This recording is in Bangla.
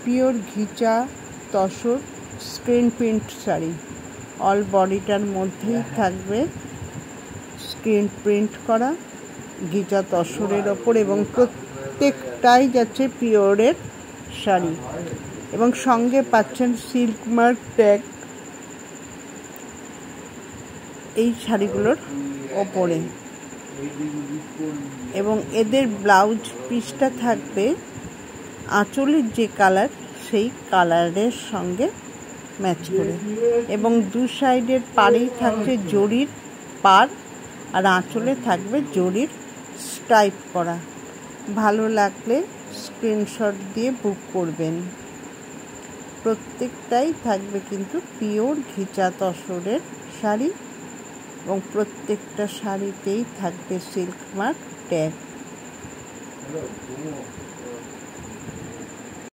Pure ghicha tussar screen print sari. All বডিটার মধ্যেই থাকবে স্ক্রিন প্রিন্ট করা ঘিচা তসরের ওপর, এবং প্রত্যেকটাই যাচ্ছে পিওরের শাড়ি, এবং সঙ্গে পাচ্ছেন সিল্ক মার্ক ট্যাগ এই শাড়িগুলোর ওপরে। এবং এদের ব্লাউজ পিসটা থাকবে আঁচলের যে কালার সেই কালারের সঙ্গে ম্যাচ করে, এবং দু সাইডের পাড়েই থাকছে জরির পাড়, আর আঁচলে থাকবে জরির স্টাইপ করা। ভালো লাগলে স্ক্রিনশট দিয়ে বুক করবেন। প্রত্যেকটাই থাকবে কিন্তু পিওর ঘিচা তসরের শাড়ি, এবং প্রত্যেকটা শাড়িতেই থাকবে সিল্ক মার্ক ট্যাগ।